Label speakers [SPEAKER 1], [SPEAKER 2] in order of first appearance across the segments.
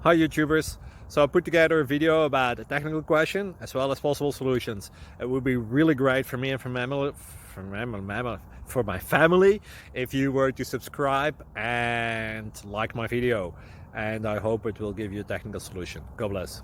[SPEAKER 1] Hi YouTubers! So I put together a video about a technical question as well as possible solutions. It would be really great for me and for my family if you were to subscribe and like my video, and I hope it will give you a technical solution. God bless.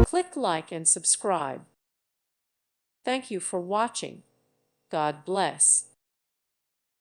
[SPEAKER 2] Click like and subscribe. Thank you for watching. God bless.